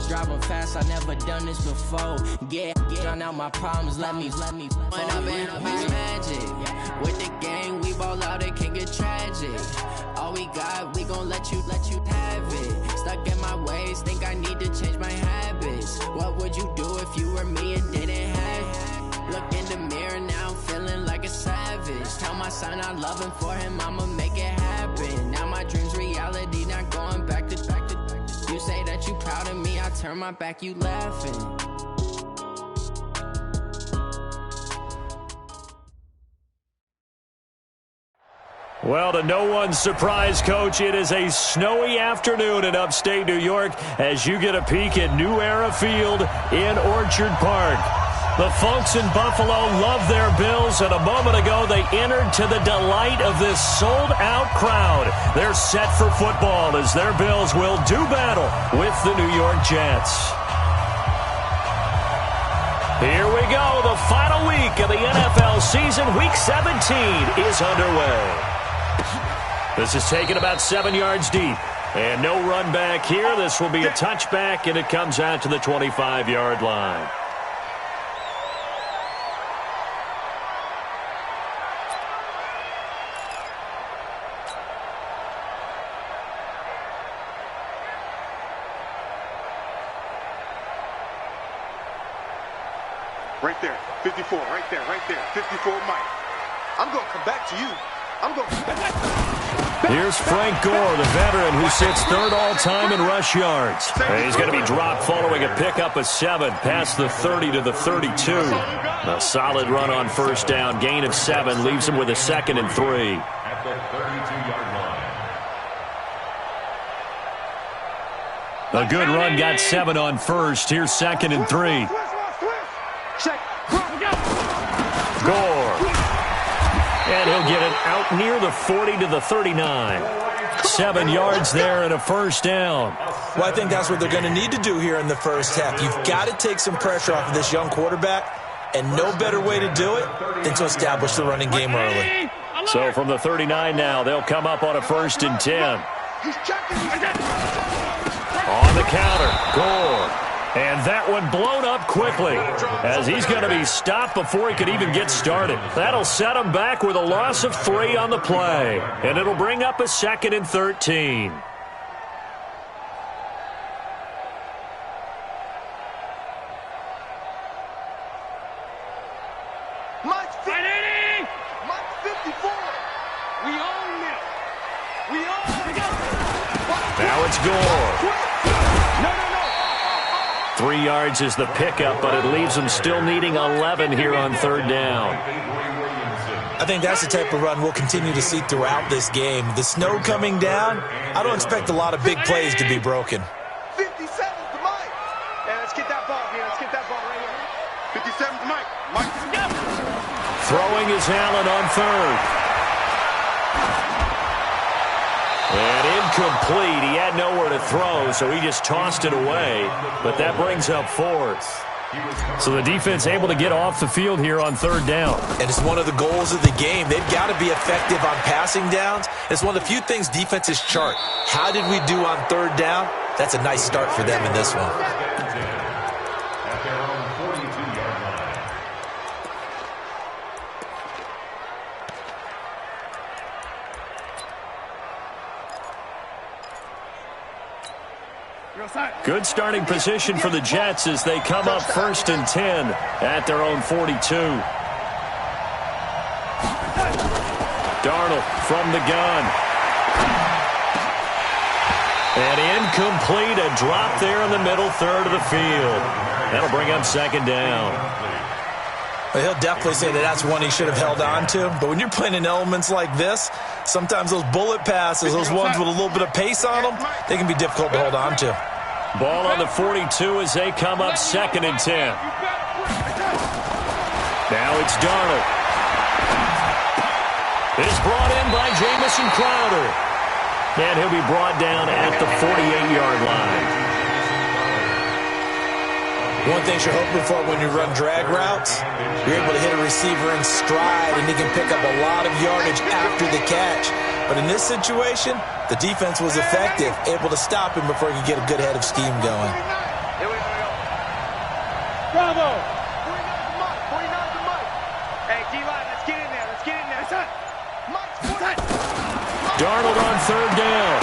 was driving fast, I never done this before. Get on out my problems, let me. When I've been magic. With the gang, we ball out, it can get tragic. All we got, we gon' let you have it. Stuck in my ways, think I need to change my habits. What would you do if you were me and didn't have it? Look in the mirror now, I'm feeling like a savage. Tell my son I love him, for him I'ma make it happen. Now my dream's reality, not going back to. You say that you proud of me, I turn my back, you laughing. Well, to no one's surprise, Coach, it is a snowy afternoon in upstate New York as you get a peek at New Era Field in Orchard Park. The folks in Buffalo love their Bills, and a moment ago they entered to the delight of this sold-out crowd. They're set for football as their Bills will do battle with the New York Jets. Here we go. The final week of the NFL season. Week 17 is underway. This is taken about 7 yards deep. And no run back here. This will be a touchback, and it comes out to the 25-yard line. Right there, 54, right there, 54, Mike. I'm going to come back to you. Here's Frank Gore, the veteran who sits third all-time in rush yards. He's going to be dropped following a pickup of 7 past the 30 to the 32. A solid run on first down, gain of 7, leaves him with a 2nd and 3. At the 32-yard line. A good run got 7 on first. Here's 2nd and 3. Gore. And he'll get it out near the 40 to the 39. 7 yards there and a first down. Well, I think that's what they're going to need to do here in the first half. You've got to take some pressure off of this young quarterback, and no better way to do it than to establish the running game early. So from the 39 now, they'll come up on a 1st and 10. On the counter, Gore. And that one blown up quickly as he's going to be stopped before he could even get started. That'll set him back with a loss of 3 on the play. And it'll bring up a 2nd and 13. Mike's 54. We own it. Now it's Gore. 3 yards is the pickup, but it leaves them still needing 11 here on 3rd down. I think that's the type of run we'll continue to see throughout this game. The snow coming down, I don't expect a lot of big plays to be broken. 57 to Mike. Yeah, let's get that ball here. Let's get that ball right here. 57 to Mike. Throwing is Allen on 3rd. And incomplete. He had nowhere to throw, so he just tossed it away. But that brings up 4th. So the defense able to get off the field here on 3rd down. And it's one of the goals of the game. They've got to be effective on passing downs. It's one of the few things defenses chart. How did we do on 3rd down? That's a nice start for them in this one. Good starting position for the Jets as they come up 1st and 10 at their own 42. Darnold from the gun. And incomplete, a drop there in the middle third of the field. That'll bring up 2nd down. Well, he'll definitely say that that's one he should have held on to. But when you're playing in elements like this, sometimes those bullet passes, those ones with a little bit of pace on them, they can be difficult to hold on to. Ball on the 42 as they come up 2nd and 10. Now it's Darnold. It is brought in by Jamison Crowder. And he'll be brought down at the 48-yard line. One thing you're hoping for when you run drag routes, you're able to hit a receiver in stride, and he can pick up a lot of yardage after the catch. But in this situation, the defense was effective, able to stop him before he could get a good head of steam going. Here we go. Bravo! 49's the mic. Hey, D-line, let's get in there. Let's get in there. That's it. Darnold on third down.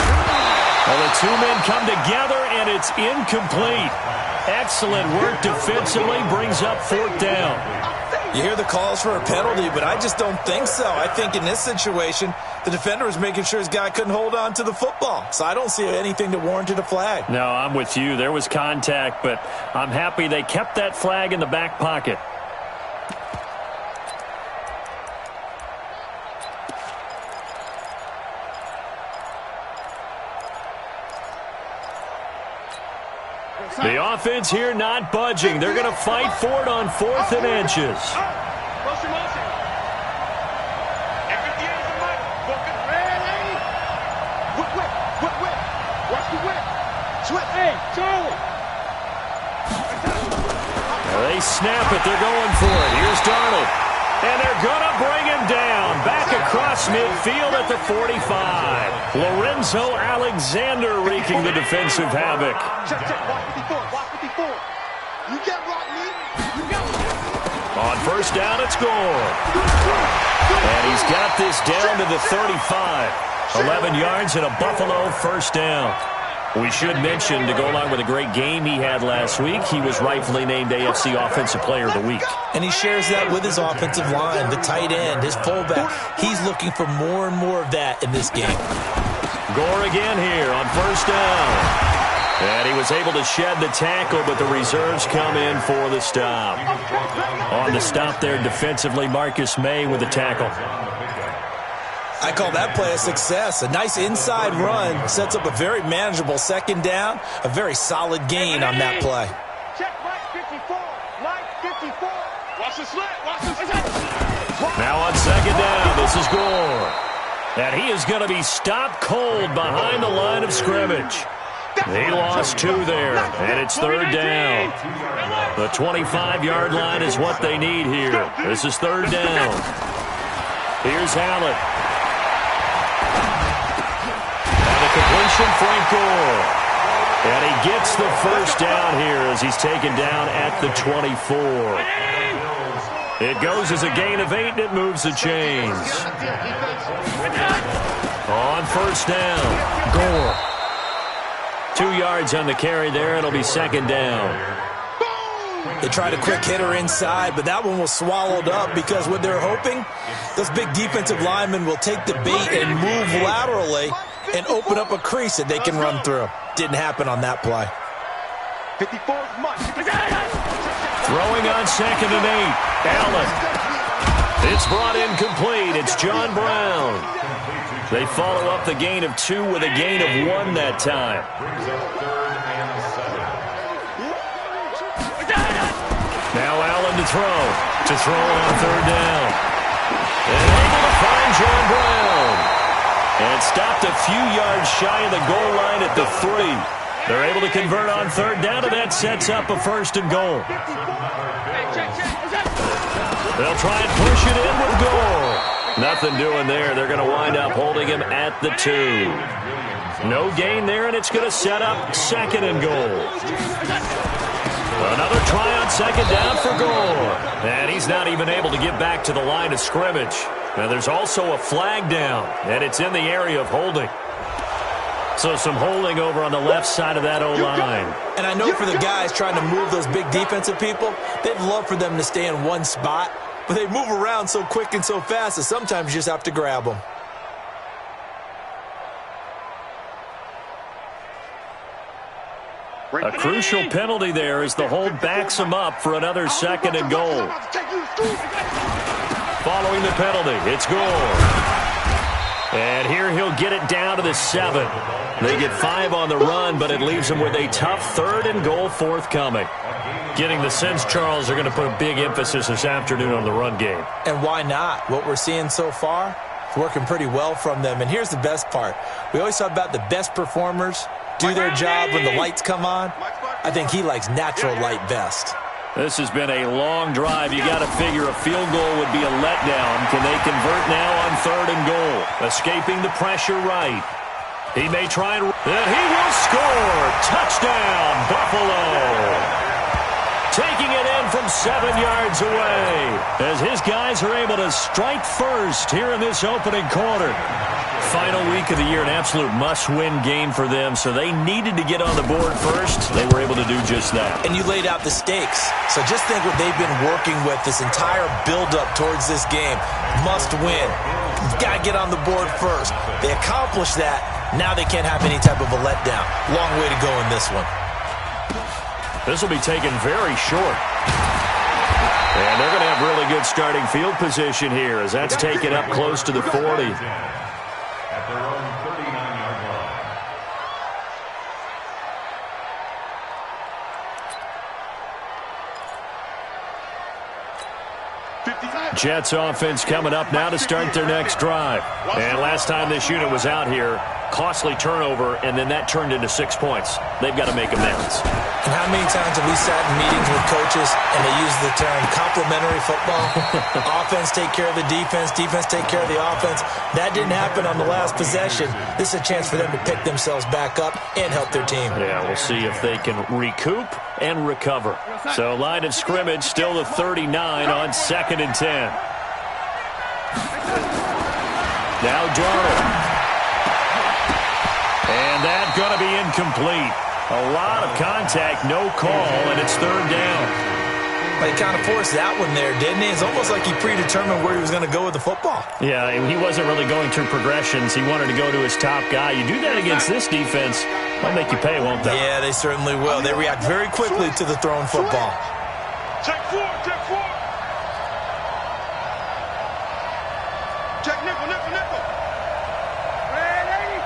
Well, the two men come together, and it's incomplete. Excellent work defensively, brings up fourth down. You hear the calls for a penalty, but I just don't think so. I think in this situation, the defender was making sure his guy couldn't hold on to the football. So I don't see anything that warranted a flag. No, I'm with you. There was contact, but I'm happy they kept that flag in the back pocket. The offense here not budging. They're going to fight for it on 4th and inches. Motion. FBA is the mic. Booker ready. Whip. Watch the whip. Swift. Hey, Charlie. They snap it. They're going for it. Here's Darnold. And they're going to bring him down. Back across midfield at the 45. Lorenzo Alexander wreaking the defensive havoc. Check. Watch 54. You get block me. On first down, it's Gore. And he's got this down to the 35. 11 yards and a Buffalo first down. We should mention, to go along with a great game he had last week, he was rightfully named AFC Offensive Player of the Week. And he shares that with his offensive line, the tight end, his fullback. He's looking for more and more of that in this game. Gore again here on first down. And he was able to shed the tackle, but the reserves come in for the stop. On the stop there defensively, Marcus May with the tackle. I call that play a success. A nice inside run sets up a very manageable second down. A very solid gain on that play. Check Mike 54. Watch the slant. Now on second down, this is Gore. And he is going to be stopped cold behind the line of scrimmage. He lost 2 there, and it's third down. The 25-yard line is what they need here. This is third down. Here's Allen. Completion, Frank Gore. And he gets the first down here as he's taken down at the 24. It goes as a gain of 8, and it moves the chains. On first down, Gore. 2 yards on the carry there. It'll be second down. They tried a quick hitter inside, but that one was swallowed up because what they're hoping, those big defensive linemen will take the bait and move laterally and open up a crease that they can run through. Didn't happen on that play. 54's Mike. Throwing on second and 8. Allen. It's brought in complete. It's John Brown. They follow up the gain of 2 with a gain of 1 that time. Now Allen to throw. To throw on third down. And able to find John Brown. And stopped a few yards shy of the goal line at the 3. They're able to convert on third down, and that sets up a first and goal. They'll try and push it in with Gore. Nothing doing there. They're going to wind up holding him at the 2. No gain there, and it's going to set up second and goal. Another try on second down for Gore. And he's not even able to get back to the line of scrimmage. Now there's also a flag down, and it's in the area of holding. So some holding over on the left side of that O-line. And I know for the guys trying to move those big defensive people, they'd love for them to stay in one spot, but they move around so quick and so fast that sometimes you just have to grab them. A crucial penalty there as the hold backs him up for another second and goal. Following the penalty, it's Gore. And here he'll get it down to the 7. They get 5 on the run, but it leaves them with a tough third and goal forthcoming. Getting the sense, Charles, they're going to put a big emphasis this afternoon on the run game. And why not? What we're seeing so far, it's working pretty well from them. And here's the best part. We always talk about the best performers do their job when the lights come on. I think he likes natural light best. This has been a long drive. You got to figure a field goal would be a letdown. Can they convert now on third and goal? Escaping the pressure right. He may try and he will score. Touchdown, Buffalo. 7 yards away as his guys are able to strike first here in this opening quarter. Final week of the year, an absolute must-win game for them, so they needed to get on the board first. They were able to do just that. And you laid out the stakes. So just think what they've been working with this entire build-up towards this game. Must win. You've got to get on the board first. They accomplished that. Now they can't have any type of a letdown. Long way to go in this one. This will be taken very short. And they're going to have really good starting field position here as that's taken up close to the 40. At their own 39-yard line. Jets offense coming up now to start their next drive. And last time this unit was out here, costly turnover, and then that turned into 6 points. They've got to make amends. And how many times have we sat in meetings with coaches and they use the term complementary football? Offense take care of the defense, defense take care of the offense. That didn't happen on the last possession. This is a chance for them to pick themselves back up and help their team. Yeah, we'll see if they can recoup and recover. So line of scrimmage still the 39 on 2nd and 10. Now Darnold. And that's going to be incomplete. A lot of contact, no call, and it's 3rd down. He kind of forced that one there, didn't he? It's almost like he predetermined where he was going to go with the football. Yeah, he wasn't really going through progressions. He wanted to go to his top guy. You do that against this defense, they'll make you pay, won't they? Yeah, they certainly will. They react very quickly to the thrown football. Check 4, check 4. Check nickel, nickel, nickel. Ready?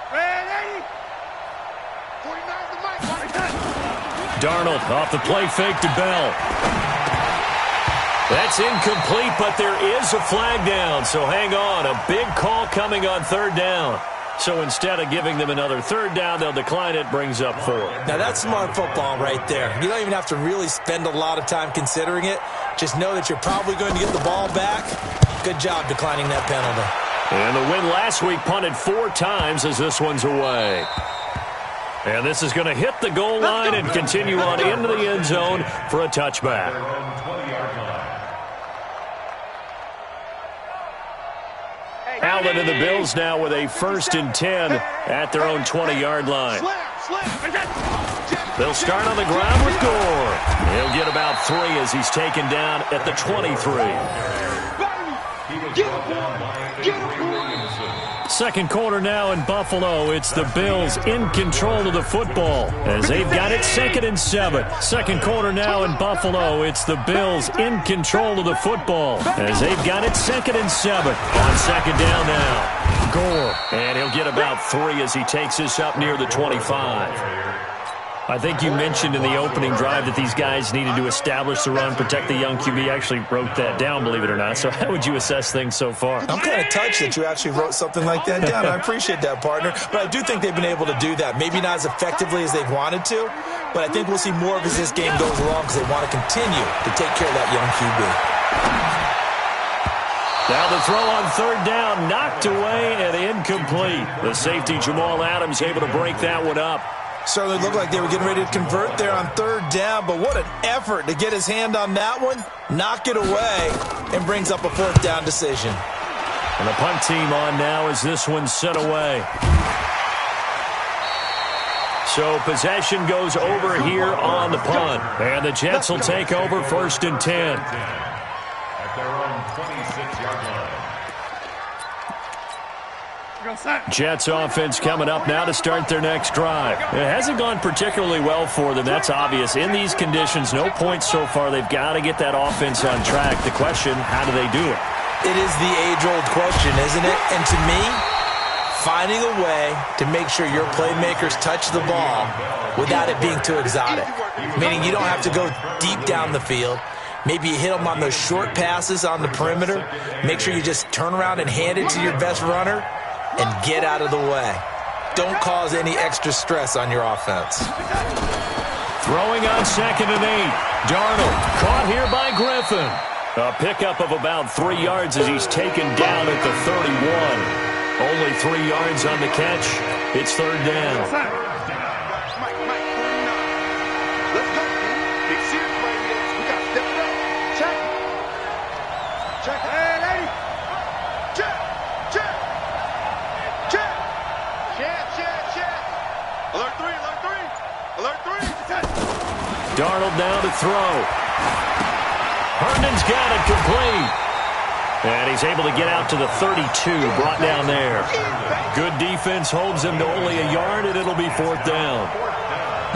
Ready? 49's the mic. Darnold off the play fake to Bell. That's incomplete, but there is a flag down, so hang on. A big call coming on 3rd down. So instead of giving them another 3rd down, they'll decline it, brings up 4. Now that's smart football right there. You don't even have to really spend a lot of time considering it. Just know that you're probably going to get the ball back. Good job declining that penalty. And the win last week punted 4 times as this one's away. And this is going to hit the goal line and continue on into the end zone for a touchback. Their own 20-yard line. Allen and the Bills now with a 1st and 10 at their own 20-yard line. They'll start on the ground with Gore. He'll get about 3 as he's taken down at the 23. Second quarter now in Buffalo. It's the Bills in control of the football as they've got it 2nd and 7. Second quarter now in Buffalo. It's the Bills in control of the football as they've got it 2nd and 7 on 2nd down now. Gore, and he'll get about 3 as he takes this up near the 25. I think you mentioned in the opening drive that these guys needed to establish the run, protect the young QB. I actually wrote that down, believe it or not. So how would you assess things so far? I'm kind of touched that you actually wrote something like that down. I appreciate that, partner. But I do think they've been able to do that. Maybe not as effectively as they've wanted to, but I think we'll see more of as this game goes along because they want to continue to take care of that young QB. Now the throw on 3rd down, knocked away and incomplete. The safety, Jamal Adams, able to break that one up. Certainly looked like they were getting ready to convert there on 3rd down, but what an effort to get his hand on that one, knock it away, and brings up a 4th down decision. And the punt team on now as this one's set away. So possession goes over here on the punt, and the Jets will take over 1st and 10. At their own 26-yard line. Jets offense coming up now to start their next drive. It hasn't gone particularly well for them. That's obvious. In these conditions, no points so far. They've got to get that offense on track. The question, how do they do it? It is the age-old question, isn't it? And to me, finding a way to make sure your playmakers touch the ball without it being too exotic. Meaning you don't have to go deep down the field. Maybe you hit them on those short passes on the perimeter. Make sure you just turn around and hand it to your best runner and get out of the way. Don't cause any extra stress on your offense. Throwing on 2nd and 8. Darnold caught here by Griffin. A pickup of about 3 yards as he's taken down at the 31. Only 3 yards on the catch. It's 3rd down. Darnold now to throw. Herndon's got it complete. And he's able to get out to the 32, brought down there. Good defense holds him to only a yard, and it'll be 4th down.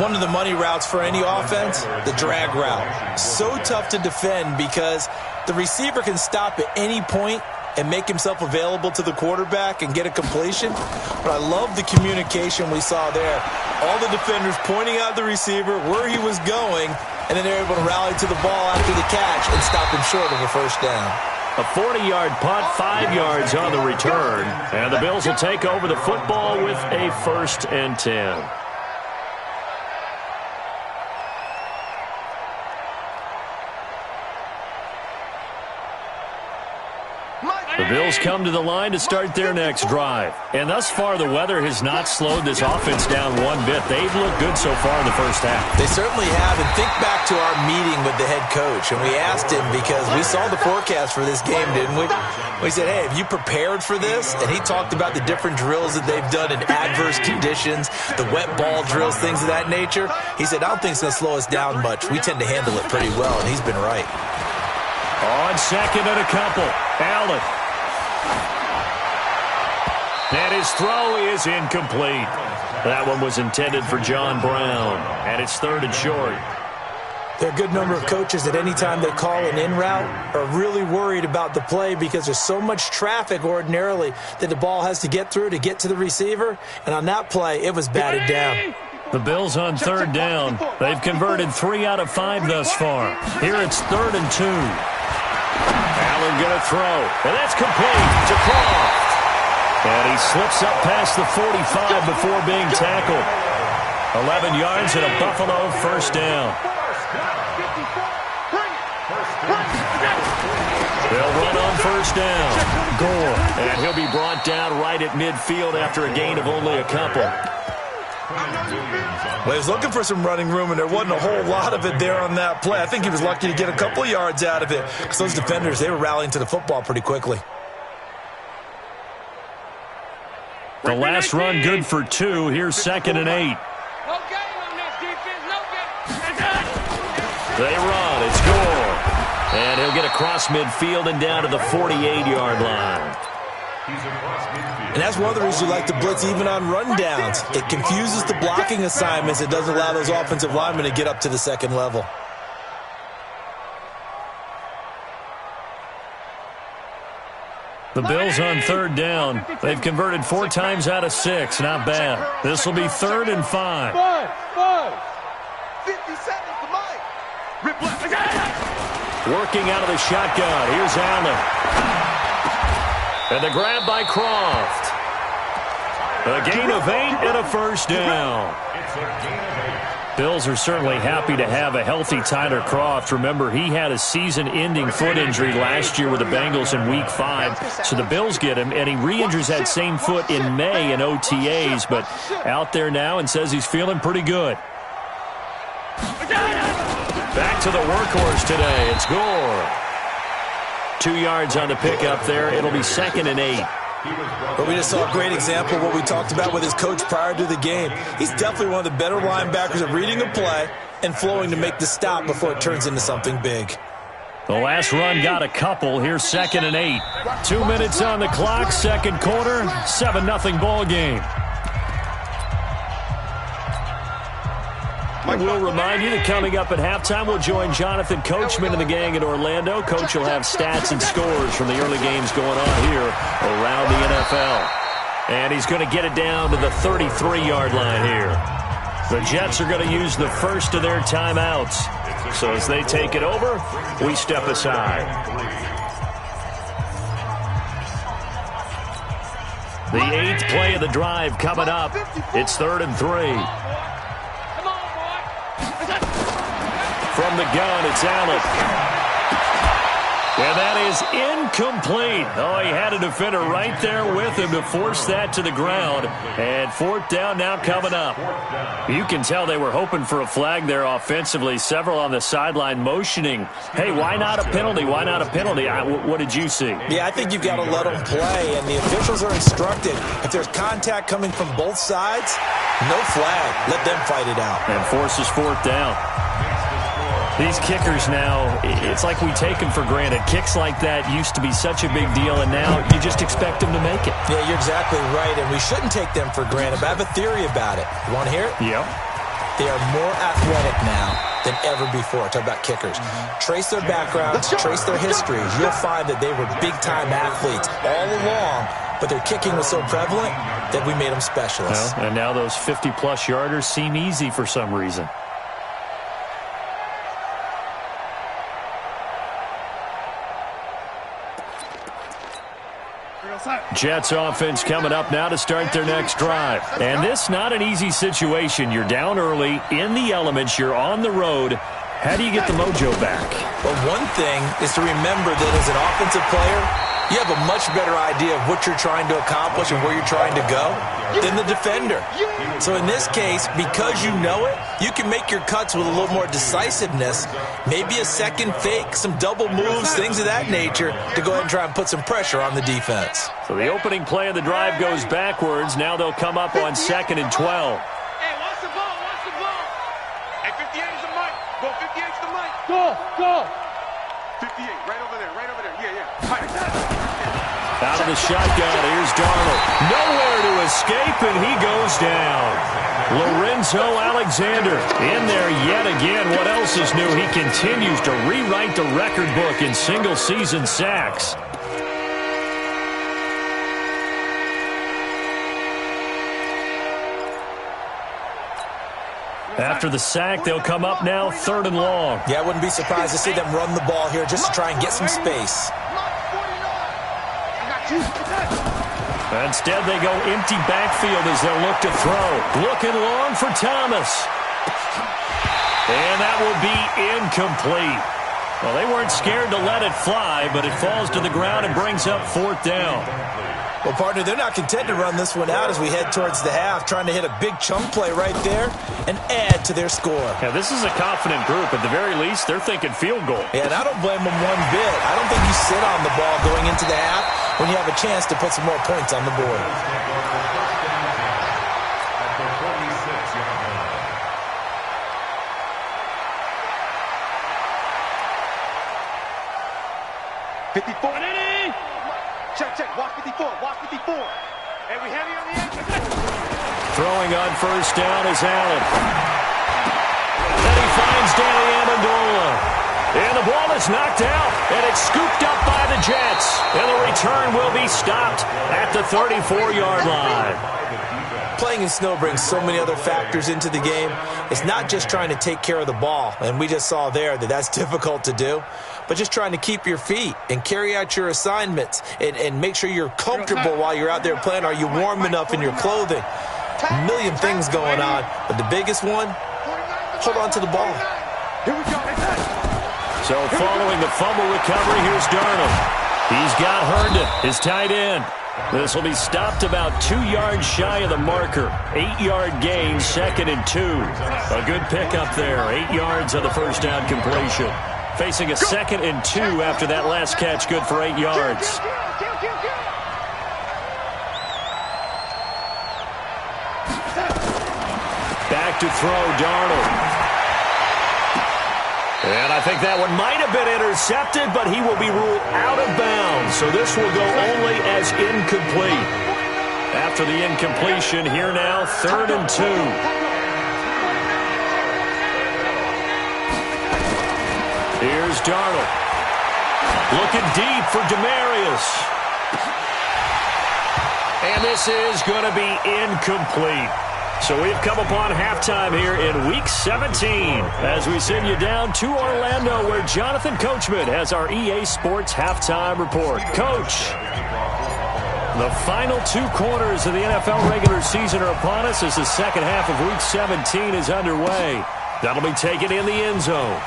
One of the money routes for any offense, the drag route. So tough to defend because the receiver can stop at any point and make himself available to the quarterback and get a completion. But I love the communication we saw there. All the defenders pointing out the receiver, where he was going, and then they're able to rally to the ball after the catch and stop him short of a 1st down. A 40-yard punt, 5 yards on the return. And the Bills will take over the football with a 1st and 10. The Bills come to the line to start their next drive. And thus far, the weather has not slowed this offense down one bit. They've looked good so far in the 1st half. They certainly have. And think back to our meeting with the head coach. And we asked him, because we saw the forecast for this game, didn't we? We said, hey, have you prepared for this? And he talked about the different drills that they've done in adverse conditions, the wet ball drills, things of that nature. He said, I don't think it's going to slow us down much. We tend to handle it pretty well, and he's been right. On 2nd and a couple, Allen. And his throw is incomplete. That one was intended for John Brown, and it's 3rd and short. There are a good number of coaches that any time they call an in route are really worried about the play because there's so much traffic ordinarily that the ball has to get through to get to the receiver. And on that play, it was batted down. The Bills on 3rd down. They've converted 3 out of 5 thus far. Here it's 3rd and 2. Allen going to throw, and that's complete to Croft. And he slips up past the 45 before being tackled. 11 yards and a Buffalo 1st down. They'll run on 1st down. Gore. And he'll be brought down right at midfield after a gain of only a couple. Well, he was looking for some running room, and there wasn't a whole lot of it there on that play. I think he was lucky to get a couple yards out of it because those defenders, they were rallying to the football pretty quickly. The last run good for 2. Here's 2nd and 8. They run. It's Gore. And he'll get across midfield and down to the 48-yard line. And that's one of the reasons you like to blitz even on rundowns. It confuses the blocking assignments. It doesn't allow those offensive linemen to get up to the 2nd level. The Bills on 3rd down. They've converted 4 times out of 6. Not bad. This will be 3rd and 5. 50 seconds to Mike. Working out of the shotgun. Here's Allen. And the grab by Croft. A gain of 8 and a 1st down. Bills are certainly happy to have a healthy Tyler Croft. Remember, he had a season-ending foot injury last year with the Bengals in Week 5. So the Bills get him, and he re-injures that same foot in May in OTAs. But out there now and says he's feeling pretty good. Back to the workhorse today. It's Gore. 2 yards on the pickup there. It'll be 2nd and 8. But we just saw a great example of what we talked about with his coach prior to the game. He's definitely one of the better linebackers at reading a play and flowing to make the stop before it turns into something big. The last run got a couple. Here's 2nd and 8. 2 minutes on the clock, 2nd quarter, 7-0 ball game. We'll remind you that coming up at halftime, we'll join Jonathan Coachman and the gang in Orlando. Coach will have stats and scores from the early games going on here around the NFL. And he's going to get it down to the 33-yard line here. The Jets are going to use the first of their timeouts. So as they take it over, we step aside. The 8th play of the drive coming up. It's 3rd and 3. From the gun, it's Allen. And that is incomplete. Oh, he had a defender right there with him to force that to the ground. And 4th down now coming up. You can tell they were hoping for a flag there offensively. Several on the sideline motioning. Hey, why not a penalty? Why not a penalty? What did you see? Yeah, I think you've got to let them play. And the officials are instructed, if there's contact coming from both sides, no flag. Let them fight it out. And forces 4th down. These kickers now, it's like we take them for granted. Kicks like that used to be such a big deal, and now you just expect them to make it. Yeah, you're exactly right, and we shouldn't take them for granted. But I have a theory about it. You want to hear it? Yep. They are more athletic now than ever before. Talk about kickers. Trace their backgrounds, trace their histories. You'll find that they were big-time athletes all along, but their kicking was so prevalent that we made them specialists. Well, and now those 50-plus yarders seem easy for some reason. Jets offense coming up now to start their next drive. And this not an easy situation. You're down early, in the elements, you're on the road. How do you get the mojo back? Well, one thing is to remember that as an offensive player, you have a much better idea of what you're trying to accomplish and where you're trying to go than the defender. So in this case, because you know it, you can make your cuts with a little more decisiveness, maybe a second fake, some double moves, things of that nature, to go ahead and try and put some pressure on the defense. So the opening play of the drive goes backwards. Now they'll come up on 2nd and 12. Hey, watch the ball, watch the ball. Hey, 58 is the mic. Go, 58 is the mic. Go. 58, right over there, yeah. Out of the shotgun, here's Darnold. Nowhere to escape, and he goes down. Lorenzo Alexander in there yet again. What else is new? He continues to rewrite the record book in single-season sacks. After the sack, they'll come up now 3rd and long. Yeah, I wouldn't be surprised to see them run the ball here just to try and get some space. Instead, they go empty backfield as they'll look to throw. Looking long for Thomas. And that will be incomplete. Well, they weren't scared to let it fly, but it falls to the ground and brings up 4th down. Well, partner, they're not content to run this one out as we head towards the half, trying to hit a big chunk play right there and add to their score. Yeah, this is a confident group. At the very least, they're thinking field goal. Yeah, and I don't blame them one bit. I don't think you sit on the ball going into the half when you have a chance to put some more points on the board. Check, watch 54. Hey, we heavy on the edge. Throwing on 1st down is Allen. Then he finds Danny Amendola. And the ball is knocked out, and it's scooped up by the Jets. And the return will be stopped at the 34-yard line. Playing in snow brings so many other factors into the game. It's not just trying to take care of the ball, and we just saw there that that's difficult to do, but just trying to keep your feet and carry out your assignments and make sure you're comfortable while you're out there playing. Are you warm enough in your clothing? A million things going on, but the biggest one, hold on to the ball. Here we go. So following the fumble recovery, here's Darnold. He's got Herndon, his tight end. This will be stopped about 2 yards shy of the marker. 8-yard gain, 2nd and 2. A good pickup there. 8 yards on the first down completion. Facing a 2nd and 2 after that last catch, good for 8 yards. Back to throw, Darnold. And I think that one might have been intercepted, but he will be ruled out of bounds. So this will go only as incomplete. After the incompletion, here now, 3rd and 2. Here's Darnold. Looking deep for Demarius. And this is going to be incomplete. So we've come upon halftime here in Week 17 as we send you down to Orlando where Jonathan Coachman has our EA Sports Halftime Report. Coach, the final 2 quarters of the NFL regular season are upon us as the second half of Week 17 is underway. That'll be taken in the end zone.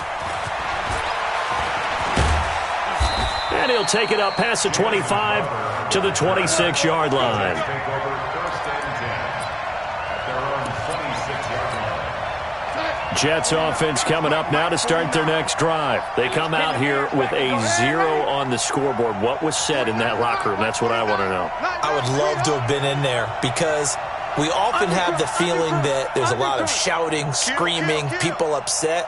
And he'll take it up past the 25 to the 26-yard line. Jets offense coming up now to start their next drive. They come out here with a 0 on the scoreboard. What was said in that locker room? That's what I want to know. I would love to have been in there because We often have the feeling that there's a lot of shouting, screaming, people upset.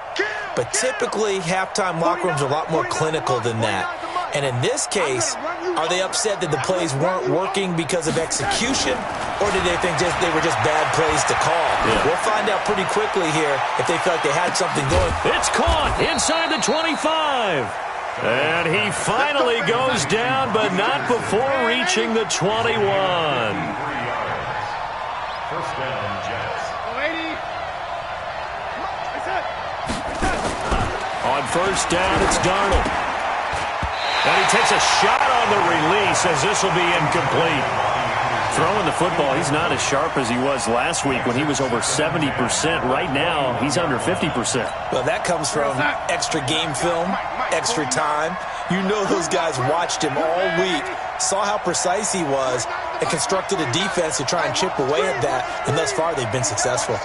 But typically, halftime locker rooms are a lot more clinical than that. And in this case, are they upset that the plays weren't working because of execution? Or did they think they were just bad plays to call? Yeah. We'll find out pretty quickly here if they felt like they had something going. It's caught inside the 25. And he finally goes down, but not before reaching the 21. First down, Jets. On first down, it's Darnold. And he takes a shot on the release as this will be incomplete. Throwing the football, he's not as sharp as he was last week when he was over 70%. Right now, he's under 50%. Well, that comes from extra game film, extra time. You know those guys watched him all week, saw how precise he was, and constructed a defense to try and chip away at that. And thus far, they've been successful.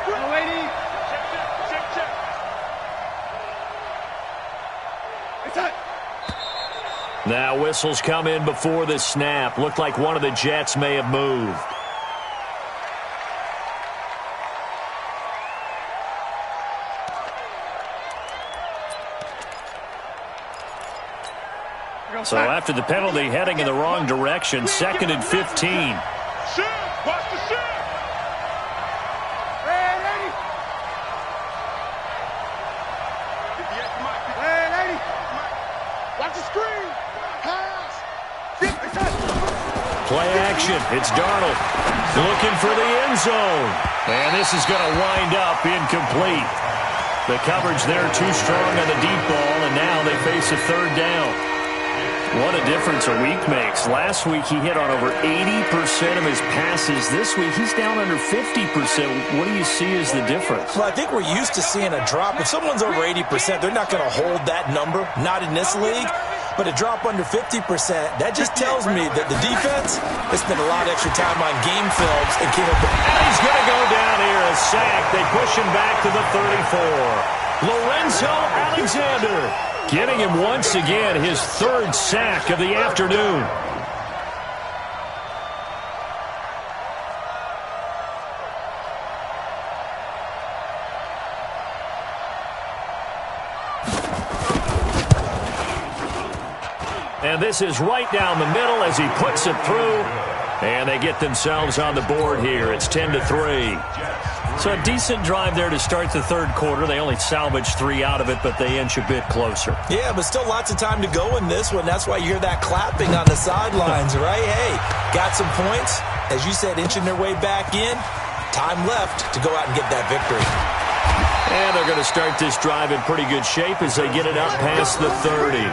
Now whistles come in before the snap. Looked like one of the Jets may have moved. So after the penalty, heading in the wrong direction, 2nd and 15. Watch the shot. Watch the screen. Play action. It's Darnold looking for the end zone. And this is going to wind up incomplete. The coverage there too strong on the deep ball, and now they face a third down. What a difference a week makes. Last week he hit on over 80% of his passes. This week he's down under 50%. What do you see as the difference? Well, I think we're used to seeing a drop. If someone's over 80%, they're not going to hold that number. Not in this league. But a drop under 50%, that just tells me that the defense has spent a lot of extra time on game films and came up with. And he's going to go down here, a sack. They push him back to the 34. Lorenzo Alexander getting him once again his 3rd sack of the afternoon. And this is right down the middle as he puts it through. And they get themselves on the board here. It's 10-3. So a decent drive there to start the 3rd quarter. They only salvaged 3 out of it, but they inch a bit closer. Yeah, but still lots of time to go in this one. That's why you hear that clapping on the sidelines, right? Hey, got some points. As you said, inching their way back in. Time left to go out and get that victory. And they're going to start this drive in pretty good shape as they get it up past the 30.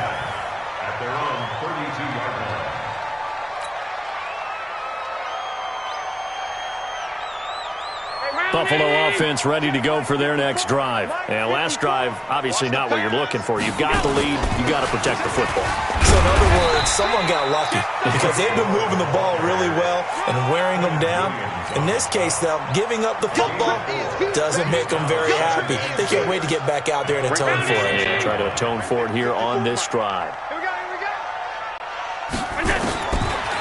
Buffalo offense ready to go for their next drive. And last drive, obviously not what you're looking for. You've got the lead. You've got to protect the football. So in other words, someone got lucky because they've been moving the ball really well and wearing them down. In this case, though, giving up the football doesn't make them very happy. They can't wait to get back out there and atone for it. Yeah, try to atone for it here on this drive.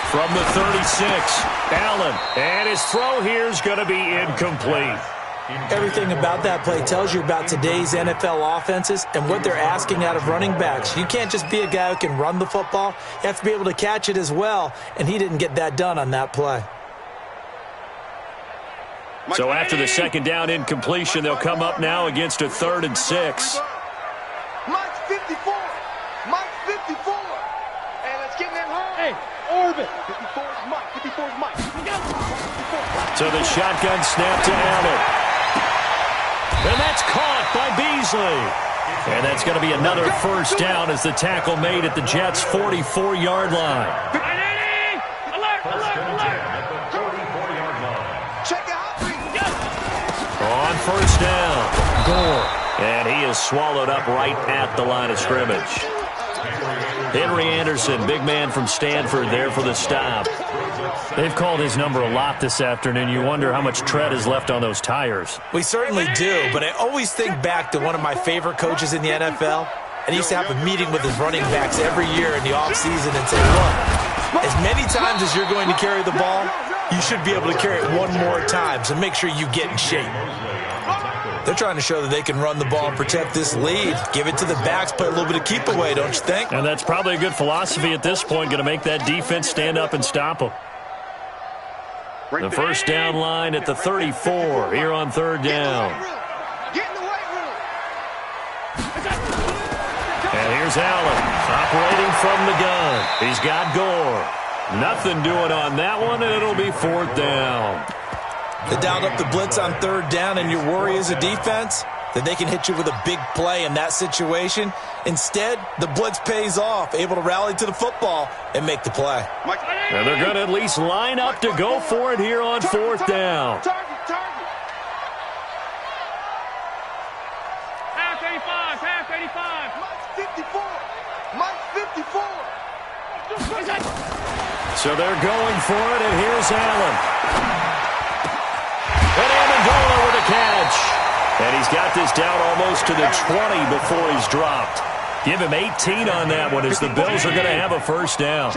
From the 36, Allen, and his throw here is going to be incomplete. Everything about that play tells you about today's NFL offenses and what they're asking out of running backs. You can't just be a guy who can run the football. You have to be able to catch it as well, and he didn't get that done on that play. So after the 2nd down incompletion, they'll come up now against a 3rd and 6. Mike's 54. Mike's 54. And let's get in that hole. Hey, orbit. 54 is Mike. 54 is Mike. So the shotgun snap to Allen. And that's caught by Beasley. And that's going to be another 1st down as the tackle made at the Jets' 44-yard line. Alert, alert, alert. Check out. On 1st down, Gore. And he is swallowed up right at the line of scrimmage. Henry Anderson, big man from Stanford, there for the stop. They've called his number a lot this afternoon. You wonder how much tread is left on those tires. We certainly do, but I always think back to one of my favorite coaches in the NFL. And he used to have a meeting with his running backs every year in the offseason and say, look, as many times as you're going to carry the ball, you should be able to carry it one more time, so make sure you get in shape. They're trying to show that they can run the ball and protect this lead. Give it to the backs, play a little bit of keep away, don't you think? And that's probably a good philosophy at this point, going to make that defense stand up and stop them. The first down line at the 34 here on third down. And here's Allen operating from the gun. He's got Gore. Nothing doing on that one, and it'll be fourth down. They dialed up the blitz on third down, and your worry as a defense that they can hit you with a big play in that situation. Instead, the blitz pays off, able to rally to the football and make the play. And they're going to at least line up to go for it here on fourth down. Half 85, half 85. Mike 54. So they're going for it, and here's Allen. And Amendola with a catch. And he's got this down almost to the 20 before he's dropped. Give him 18 on that one as the Bills are going to have a first down.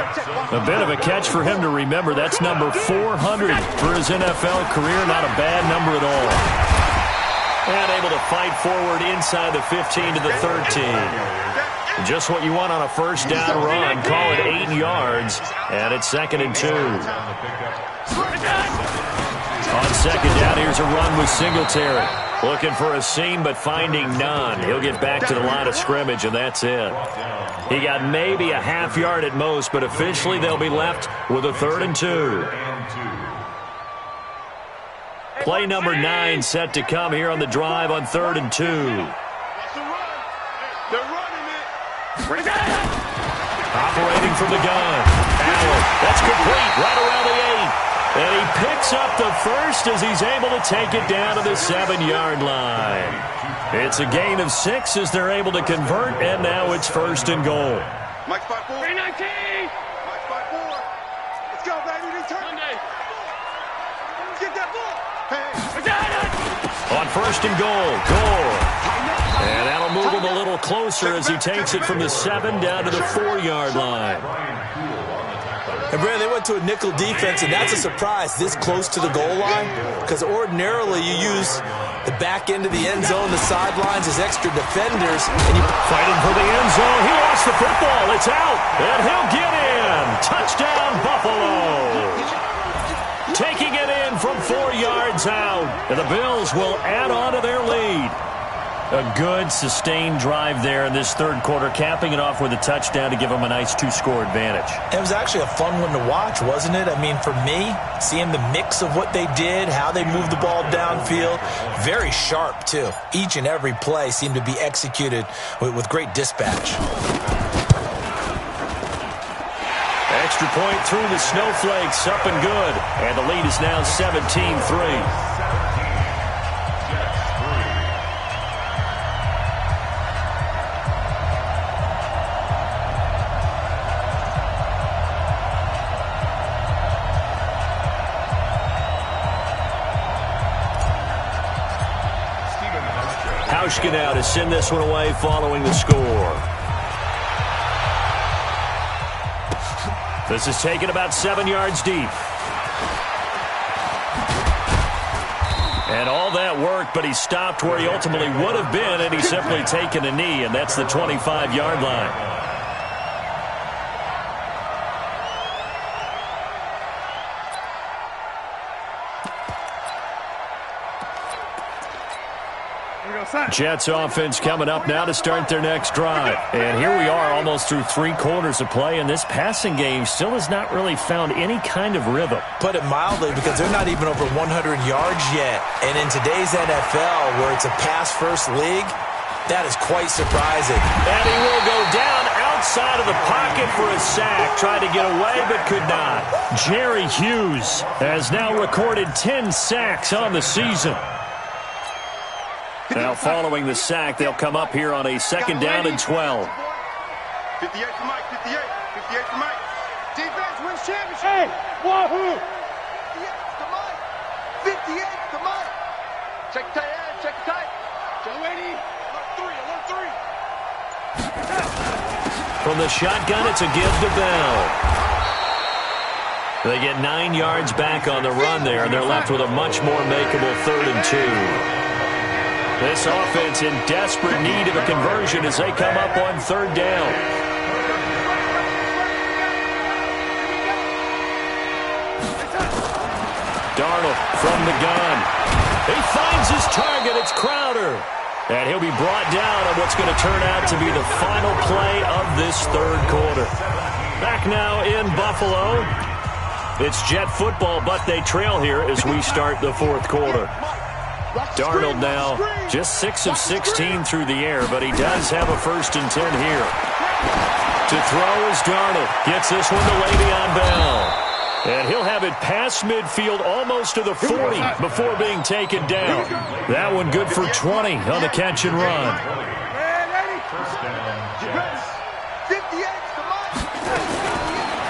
A bit of a catch for him to remember. That's number 400 for his NFL career. Not a bad number at all. And able to fight forward inside the 15 to the 13. Just what you want on a first down run. Call it 8 yards. And it's 2nd and 2. On second down, here's a run with Singletary. Looking for a seam, but finding none. He'll get back to the line of scrimmage, and that's it. He got maybe a half yard at most, but officially they'll be left with a 3rd and 2. Play number 9 set to come here on the drive on 3rd and 2. Operating from the gun. Allen, that's complete right around the 8. And he picks up the first as he's able to take it down to the 7-yard line. It's a gain of 6 as they're able to convert, and now it's 1st and goal. Mike 5-4. 319. Mike 5-4. Let's go, baby. Return. Get that ball. Hey. On 1st and goal, Gore. And that'll move him a little closer as he takes it from the 7 down to the 4-yard line. And, Brandon, they went to a nickel defense, and that's a surprise this close to the goal line because ordinarily you use the back end of the end zone, the sidelines as extra defenders. And you fighting for the end zone. He lost the football. It's out, and he'll get in. Touchdown, Buffalo. Taking it in from 4 yards out, and the Bills will add on to their lead. A good, sustained drive there in this third quarter, capping it off with a touchdown to give them a nice 2-score advantage. It was actually a fun one to watch, wasn't it? I mean, for me, seeing the mix of what they did, how they moved the ball downfield, very sharp, too. Each and every play seemed to be executed with great dispatch. Extra point through the snowflakes, up and good. And the lead is now 17-3. Now to send this one away following the score. This is taken about 7 yards deep. And all that work, but he stopped where he ultimately would have been, and he's simply taken a knee, and that's the 25-yard line. Jets offense coming up now to start their next drive. And here we are almost through 3 quarters of play, and this passing game still has not really found any kind of rhythm. Put it mildly, because they're not even over 100 yards yet. And in today's NFL, where it's a pass-first league, that is quite surprising. And he will go down outside of the pocket for a sack. Tried to get away, but could not. Jerry Hughes has now recorded 10 sacks on the season. Now, following the sack, they'll come up here on a 2nd down and 12. 58 for Mike, 58. 58 for Mike. Defense wins championship. Hey, wahoo! 58 to Mike. 58 to Mike. Check the tight end, check the tight. Joe Eddie. Alert 3. From the shotgun, it's a give to Bell. They get 9 yards back on the run there, and they're left with a much more makeable 3rd and 2. This offense in desperate need of a conversion as they come up on 3rd down. Darnold from the gun. He finds his target. It's Crowder. And he'll be brought down on what's going to turn out to be the final play of this 3rd quarter. Back now in Buffalo. It's Jet football, but they trail here as we start the 4th quarter. Darnold now just 6 of 16 through the air, but he does have a 1st and 10 here. To throw is Darnold. Gets this one to Le'Veon Bell. And he'll have it past midfield almost to the 40 before being taken down. That one good for 20 on the catch and run.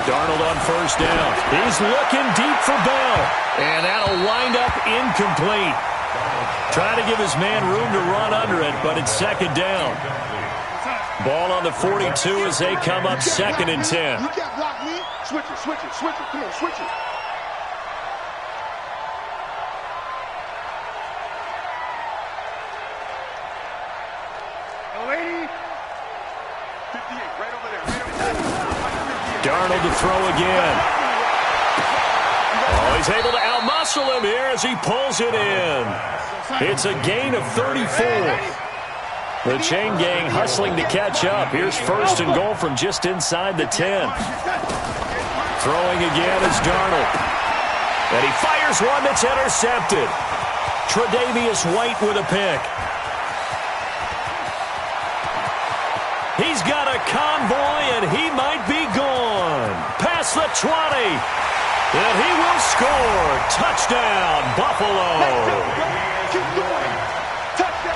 Darnold on 1st down. He's looking deep for Bell. And that'll wind up incomplete. Try to give his man room to run under it, but it's 2nd down. Ball on the 42 as they come up 2nd and 10. You can't block me. Switch it, switch it, switch it. Come on, switch it. Lady. 58, right over there. Darnold to throw again. Oh, he's able to outmuscle him here as he pulls it in. It's a gain of 34. The chain gang hustling to catch up. Here's 1st and goal from just inside the 10. Throwing again is Darnold. And he fires one that's intercepted. Tre'Davious White with a pick. He's got a convoy, and he might be gone. Past the 20. And he will score. Touchdown, Buffalo.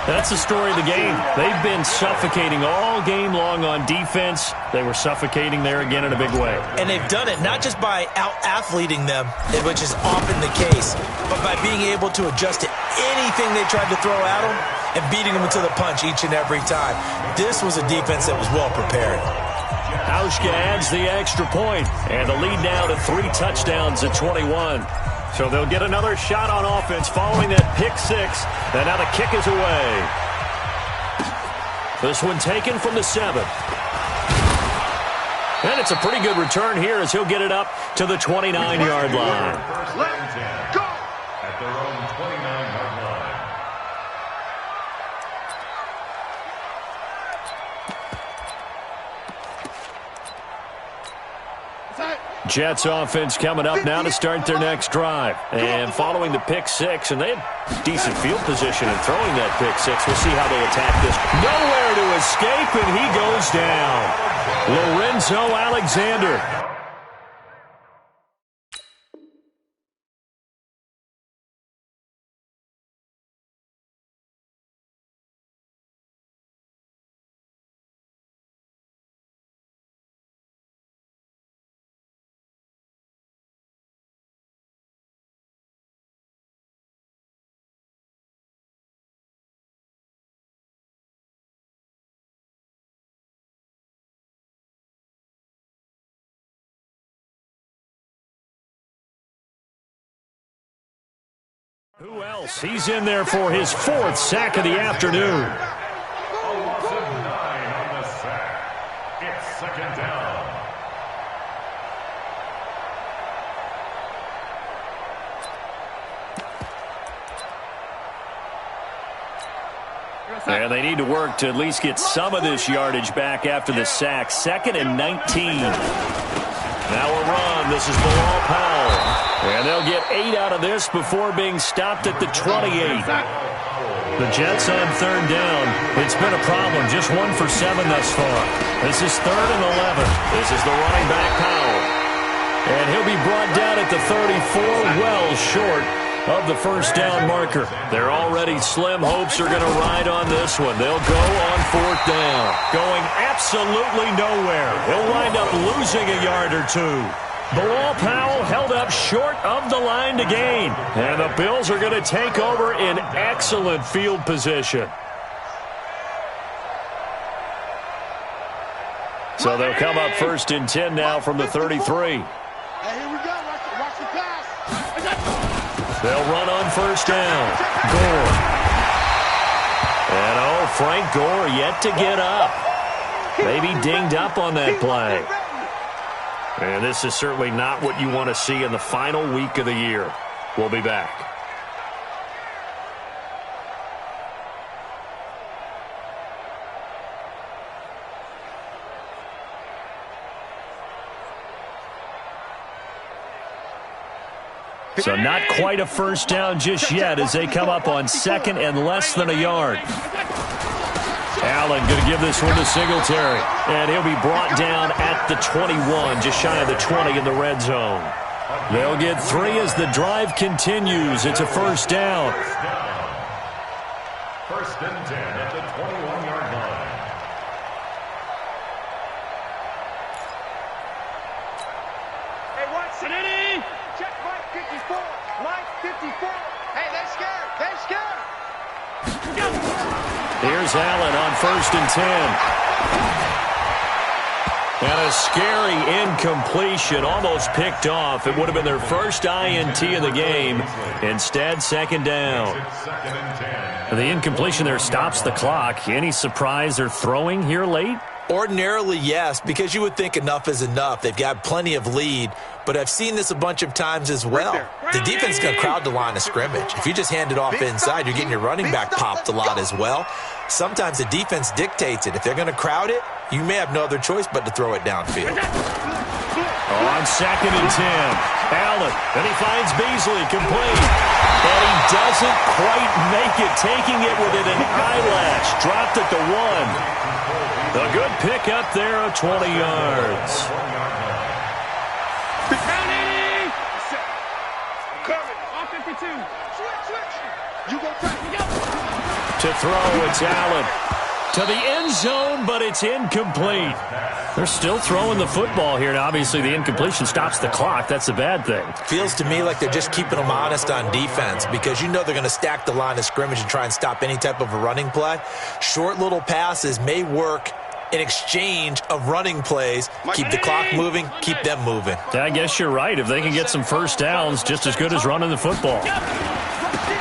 That's the story of the game. They've been suffocating all game long on defense. They were suffocating there again in a big way. And they've done it not just by out-athleting them, which is often the case, but by being able to adjust to anything they tried to throw at them and beating them to the punch each and every time. This was a defense that was well prepared. Hauschka adds the extra point, and the lead now to 3 touchdowns at 21. So they'll get another shot on offense following that pick 6, and now the kick is away. This one taken from the 7. And it's a pretty good return here as he'll get it up to the 29-yard line. Let's go! At their own 29-yard line. Jets offense coming up now to start their next drive. And following the pick 6, and they had decent field position in throwing that pick 6. We'll see how they attack this. Nowhere to escape, and he goes down. Lorenzo Alexander. Who else? He's in there for his 4th sack of the afternoon. Offensive 9 on the sack. It's 2nd down. And they need to work to at least get some of this yardage back after the sack. 2nd and 19. Now a run. This is Bilal Powell. And they'll get 8 out of this before being stopped at the 28. The Jets on 3rd down. It's been a problem. Just 1 for 7 thus far. This is 3rd and 11. This is the running back Powell. And he'll be brought down at the 34, well short of the 1st down marker. Their already slim hopes are going to ride on this one. They'll go on 4th down. Going absolutely nowhere. He'll wind up losing a yard or 2. Bilal Powell held up short of the line to gain. And the Bills are going to take over in excellent field position. So they'll come up 1st and 10 now from the 33. Hey, here we go. They'll run on first down. Gore. And Frank Gore yet to get up. Maybe dinged up on that play. And this is certainly not what you want to see in the final week of the year. We'll be back. So not quite a first down just yet as they come up on second and less than a yard. Allen going to give this one to Singletary. And he'll be brought down at the 21, just shy of the 20 in the red zone. They'll get 3 as the drive continues. It's a first down. First and 10 at the 21-yard line. Hey, what's it? Check Mike 54. Mike 54. Hey, they're scared. They're scared. Here's Allen on first and 10. And a scary incompletion, almost picked off. It would have been their first INT of the game. Instead, second down. The incompletion there stops the clock. Any surprise they're throwing here late? Ordinarily, yes, because you would think enough is enough. They've got plenty of lead, but I've seen this a bunch of times as well. The defense is going to crowd the line of scrimmage. If you just hand it off inside, you're getting your running back popped a lot as well. Sometimes the defense dictates it. If they're going to crowd it, you may have no other choice but to throw it downfield. On second and 10, Allen, and he finds Beasley complete. And he doesn't quite make it, taking it within an eyelash. Dropped at the 1. A good pick up there of 20 yards. To throw, it's Allen. To the end zone, but it's incomplete. They're still throwing the football here, and obviously the incompletion stops the clock. That's a bad thing. Feels to me like they're just keeping them honest on defense because you know they're going to stack the line of scrimmage and try and stop any type of a running play. Short little passes may work in exchange of running plays. Keep the clock moving, keep them moving. I guess you're right. If they can get some first downs, just as good as running the football.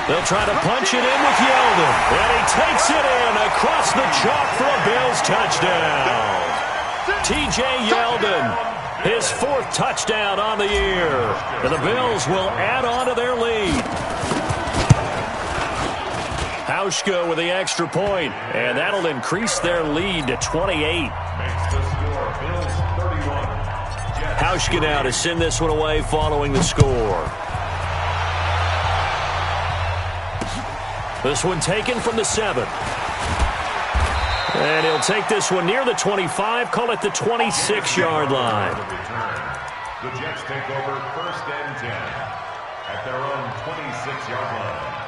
They'll try to punch it in with Yeldon. And he takes it in across the chalk for a Bills touchdown. T.J. Yeldon, his 4th touchdown on the year. And the Bills will add on to their lead. Hauschka with the extra point, and that'll increase their lead to 28. Hauschka now to send this one away following the score. This one taken from the 7. And he'll take this one near the 25, call it the 26-yard line. The Jets take over first and 10 at their own 26-yard line.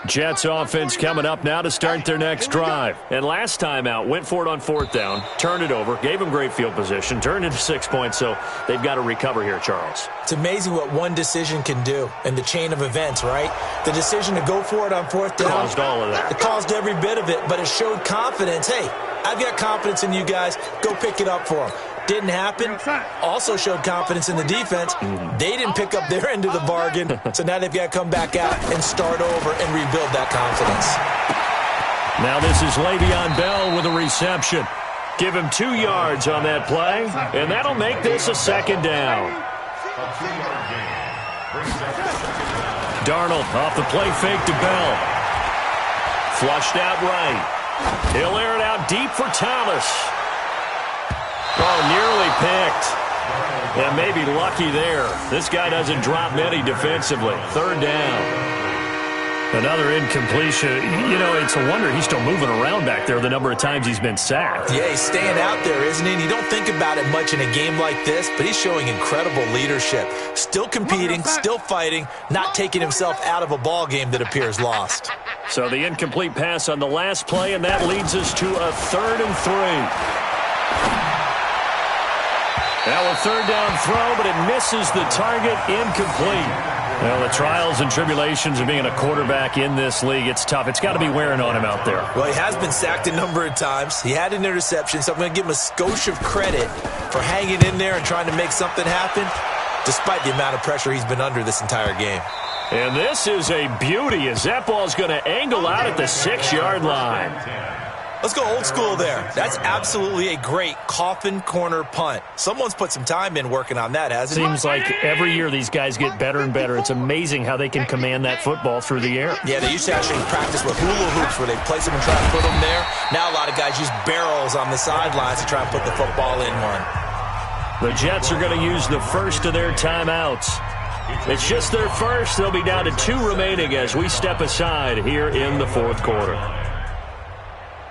Jets offense coming up now to start their next drive. And last time out, went for it on 4th down, turned it over, gave them great field position, turned into 6 points, so they've got to recover here, Charles. It's amazing what one decision can do in the chain of events, right? The decision to go for it on 4th down. Caused all of that. It caused every bit of it, but it showed confidence. Hey, I've got confidence in you guys. Go pick it up for them. Didn't happen. Also showed confidence in the defense. They didn't pick up their end of the bargain, so now they've got to come back out and start over and rebuild that confidence. Now this is Le'Veon Bell with a reception. Give him 2 yards on that play, and that'll make this a second down. Darnold off the play fake to Bell. Flushed out right. He'll air it out deep for Thomas. Oh, nearly picked. And maybe lucky there. This guy doesn't drop many defensively. 3rd down. Another incompletion. You know, it's a wonder he's still moving around back there the number of times he's been sacked. Yeah, he's staying out there, isn't he? And you don't think about it much in a game like this, but he's showing incredible leadership. Still competing, still fighting, not taking himself out of a ball game that appears lost. So the incomplete pass on the last play, and that leads us to a 3rd and 3. Now a 3rd down throw, but it misses the target, incomplete. Well, the trials and tribulations of being a quarterback in this league, it's tough. It's got to be wearing on him out there. Well, he has been sacked a number of times. He had an interception, so I'm going to give him a skosh of credit for hanging in there and trying to make something happen, despite the amount of pressure he's been under this entire game. And this is a beauty as that ball's going to angle out at the 6-yard line. Let's go old school there. That's absolutely a great coffin corner punt. Someone's put some time in working on that, hasn't it? Seems like every year these guys get better and better. It's amazing how they can command that football through the air. Yeah, they used to actually practice with hula hoops where they place them and try to put them there. Now a lot of guys use barrels on the sidelines to try and put the football in one. The Jets are going to use the first of their timeouts. It's just their first. They'll be down to 2 remaining as we step aside here in the fourth quarter.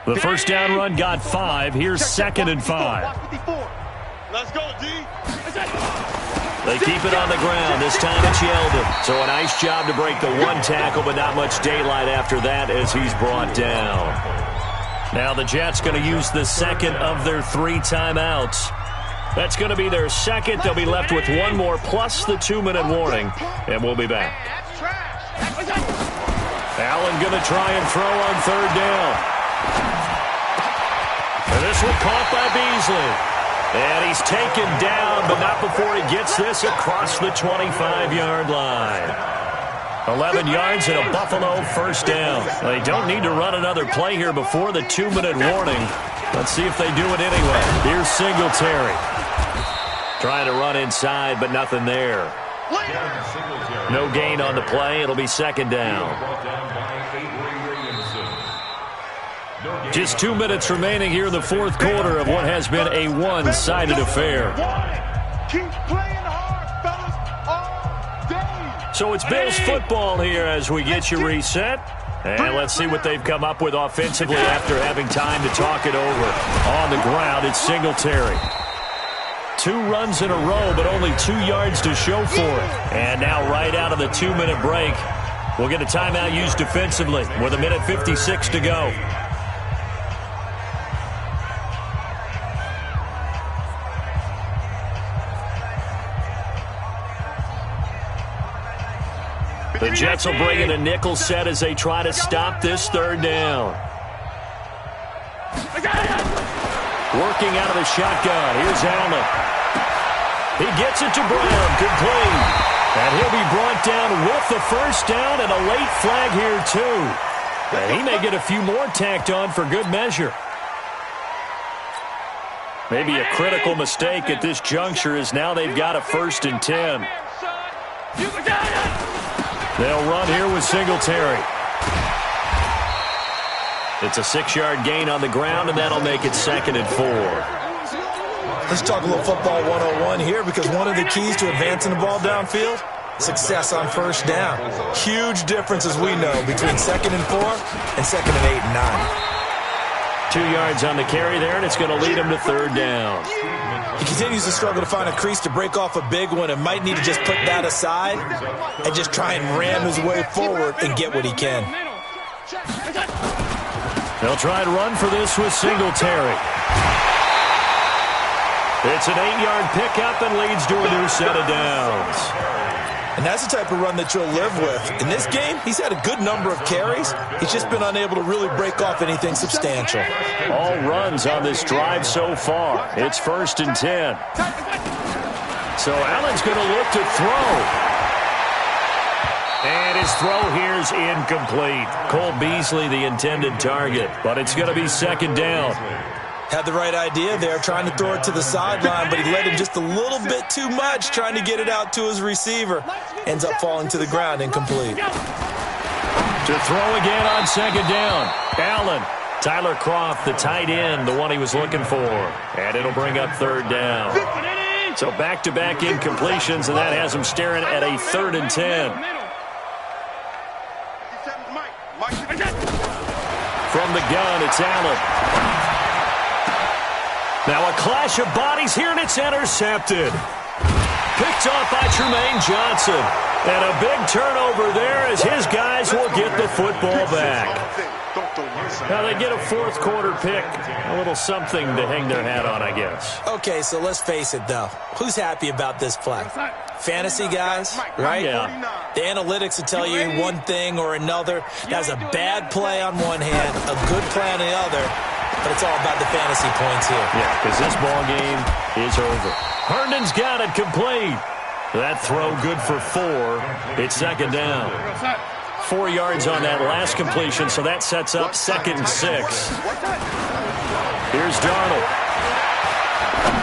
The first down run got 5. Here's 2nd and 5. Let's go, D. They keep it on the ground. This time it's Yeldon. So a nice job to break the 1 tackle, but not much daylight after that as he's brought down. Now the Jets going to use the second of their 3 timeouts. That's going to be their second. They'll be left with 1 more plus the 2-minute warning, and we'll be back. Allen going to try and throw on 3rd down. And this one caught by Beasley. And he's taken down, but not before he gets this across the 25-yard line. 11 yards and a Buffalo first down. They don't need to run another play here before the 2-minute warning. Let's see if they do it anyway. Here's Singletary. Trying to run inside, but nothing there. No gain on the play. It'll be 2nd down. Just 2 minutes remaining here in the fourth quarter of what has been a one-sided affair. So it's Bills football here as we get you reset. And let's see what they've come up with offensively after having time to talk it over. On the ground, it's Singletary. 2 runs in a row, but only 2 yards to show for it. And now right out of the 2-minute break, we'll get a timeout used defensively with 1:56 to go. The Jets will bring in a nickel set as they try to stop this 3rd down. Working out of the shotgun. Here's Allen. He gets it to Brown. Complete. And he'll be brought down with the first down and a late flag here, too. And he may get a few more tacked on for good measure. Maybe a critical mistake at this juncture is now they've got a 1st and 10. They'll run here with Singletary. It's a 6-yard gain on the ground, and that'll make it 2nd and 4. Let's talk a little football 101 here, because one of the keys to advancing the ball downfield, success on first down. Huge difference, as we know, between 2nd and 4 and 2nd and 8 and 9. 2 yards on the carry there, and it's going to lead him to 3rd down. He continues to struggle to find a crease to break off a big one and might need to just put that aside and just try and ram his way forward and get what he can. They'll try and run for this with Singletary. It's an 8-yard pickup and leads to a new set of downs. And that's the type of run that you'll live with. In this game, he's had a good number of carries. He's just been unable to really break off anything substantial. All runs on this drive so far. It's 1st and 10. So Allen's going to look to throw. And his throw here's incomplete. Cole Beasley, the intended target. But it's going to be 2nd down. Had the right idea there, trying to throw it to the sideline, but he led him just a little bit too much, trying to get it out to his receiver. Ends up falling to the ground, incomplete. To throw again on 2nd down. Allen. Tyler Kroft, the tight end, the one he was looking for. And it'll bring up 3rd down. So back-to-back incompletions, and that has him staring at a 3rd and 10. From the gun, it's Allen. Now a clash of bodies here, and it's intercepted. Picked off by Tremaine Johnson. And a big turnover there as his guys will get the football back. Now they get a fourth quarter pick. A little something to hang their hat on, I guess. Okay, so let's face it, though. Who's happy about this play? fantasy guys, right? Yeah. The analytics will tell you one thing or another. That's a bad play on one hand, a good play on the other, but it's all about the fantasy points here. Yeah, because this ball game is over. Herndon's got it complete. That throw good for 4. It's second down. 4 yards on that last completion, so that sets up 2nd and 6. Here's Darnold.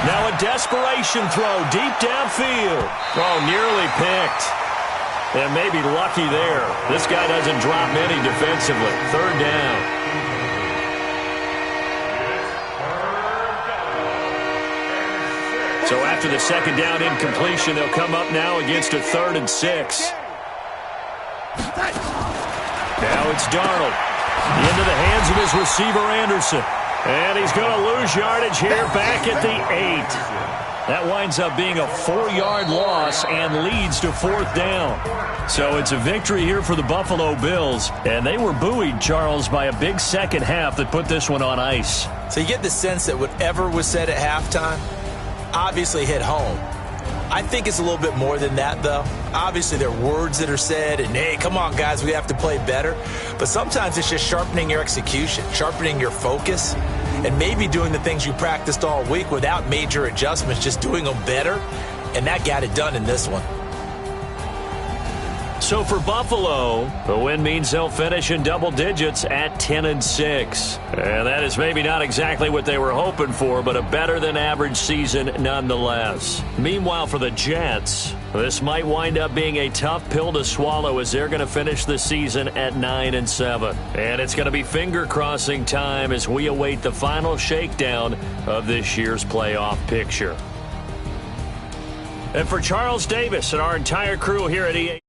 Now a desperation throw deep downfield. Oh, nearly picked. And maybe lucky there. This guy doesn't drop many defensively. 3rd down. So after the 2nd down incompletion, they'll come up now against a 3rd and 6. Now it's Darnold into the hands of his receiver, Anderson. And he's going to lose yardage here back at the 8. That winds up being a 4-yard loss and leads to 4th down. So it's a victory here for the Buffalo Bills. And they were buoyed, Charles, by a big second half that put this one on ice. So you get the sense that whatever was said at halftime obviously hit home. I think it's a little bit more than that, though. Obviously, there are words that are said, and, hey, come on, guys, we have to play better. But sometimes it's just sharpening your execution, sharpening your focus, and maybe doing the things you practiced all week without major adjustments, just doing them better, and that got it done in this one. So for Buffalo, the win means they'll finish in double digits at 10 and 6. And that is maybe not exactly what they were hoping for, but a better than average season nonetheless. Meanwhile, for the Jets, this might wind up being a tough pill to swallow as they're going to finish the season at 9 and 7. And it's going to be finger crossing time as we await the final shakedown of this year's playoff picture. And for Charles Davis and our entire crew here at EA.